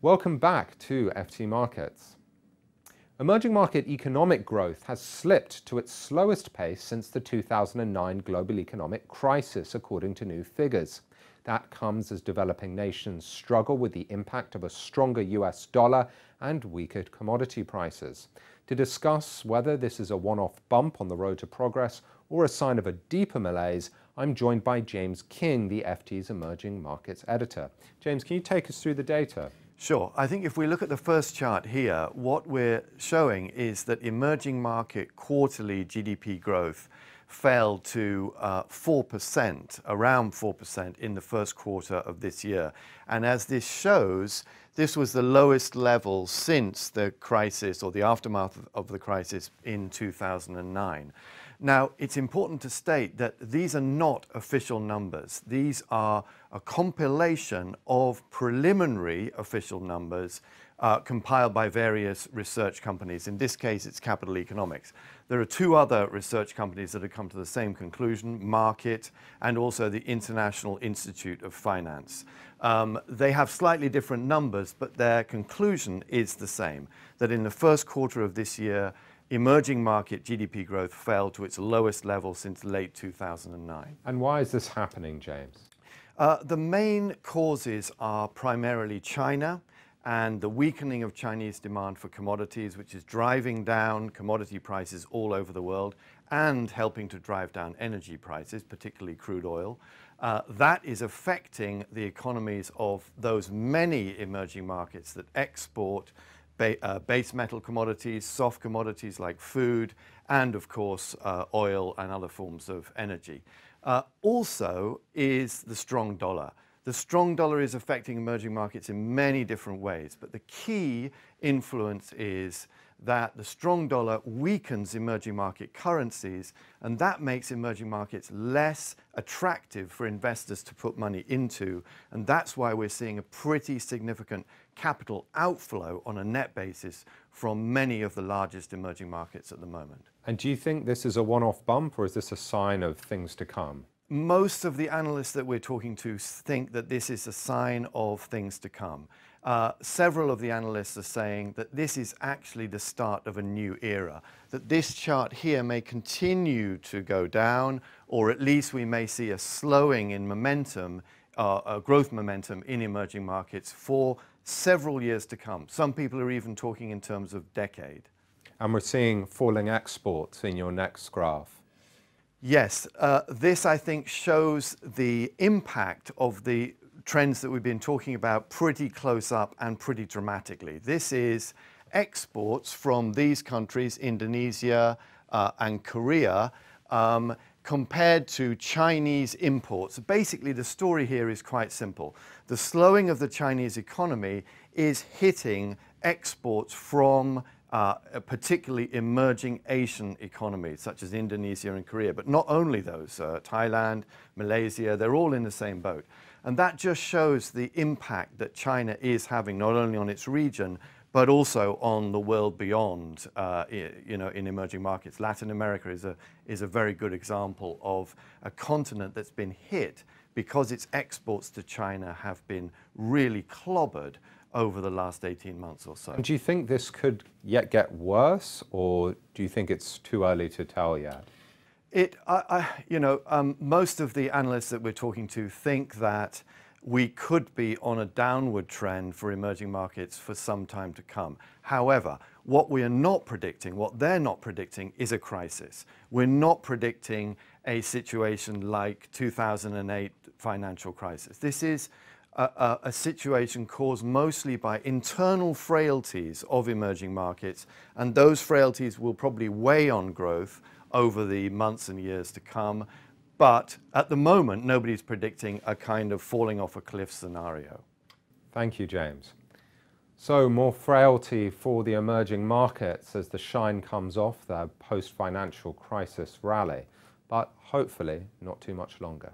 Welcome back to FT Markets. Emerging market economic growth has slipped to its slowest pace since the 2009 global economic crisis, according to new figures. That comes as developing nations struggle with the impact of a stronger US dollar and weaker commodity prices. To discuss whether this is a one-off bump on the road to progress or a sign of a deeper malaise, I'm joined by James Kynge, the FT's Emerging Markets Editor. James, can you take us through the data? Sure. I think if we look at the first chart here, what we're showing is that emerging market quarterly GDP growth fell to 4%, around 4% in the first quarter of this year. And as this shows, this was the lowest level since the crisis or the aftermath of the crisis in 2009. Now, it's important to state that these are not official numbers. These are a compilation of preliminary official numbers compiled by various research companies. In this case, it's Capital Economics. There are two other research companies that have come to the same conclusion, Market and also the International Institute of Finance. They have slightly different numbers, but their conclusion is the same, that in the first quarter of this year, emerging market GDP growth fell to its lowest level since late 2009. And why is this happening, James? The main causes are primarily China and the weakening of Chinese demand for commodities, which is driving down commodity prices all over the world and helping to drive down energy prices, particularly crude oil. That is affecting the economies of those many emerging markets that export base metal commodities, soft commodities like food, and of course oil and other forms of energy. Also is the strong dollar. The strong dollar is affecting emerging markets in many different ways, but the key influence is that the strong dollar weakens emerging market currencies, and that makes emerging markets less attractive for investors to put money into, and that's why we're seeing a pretty significant capital outflow on a net basis from many of the largest emerging markets at the moment. And do you think this is a one-off bump, or is this a sign of things to come? Most of the analysts that we're talking to think that this is a sign of things to come. Several of the analysts are saying that this is actually the start of a new era, that this chart here may continue to go down, or at least we may see a slowing in momentum, growth momentum in emerging markets for several years to come. Some people are even talking in terms of decade. And we're seeing falling exports in your next graph. Yes, this I think shows the impact of the trends that we've been talking about pretty close up and pretty dramatically. This is exports from these countries, Indonesia and Korea, compared to Chinese imports. Basically, the story here is quite simple. The slowing of the Chinese economy is hitting exports from particularly emerging Asian economies such as Indonesia and Korea, but not only those, Thailand, Malaysia, they're all in the same boat. And that just shows the impact that China is having not only on its region, but also on the world beyond, in emerging markets. Latin America is a very good example of a continent that's been hit because its exports to China have been really clobbered over the last 18 months or so. And do you think this could yet get worse, or do you think it's too early to tell yet? Most of the analysts that we're talking to think that we could be on a downward trend for emerging markets for some time to come. However, what we are not predicting, what they're not predicting, is a crisis. We're not predicting a situation like 2008 financial crisis. This is a situation caused mostly by internal frailties of emerging markets, and those frailties will probably weigh on growth over the months and years to come. But at the moment, nobody's predicting a kind of falling off a cliff scenario. Thank you, James. So more frailty for the emerging markets as the shine comes off their post-financial crisis rally, but hopefully not too much longer.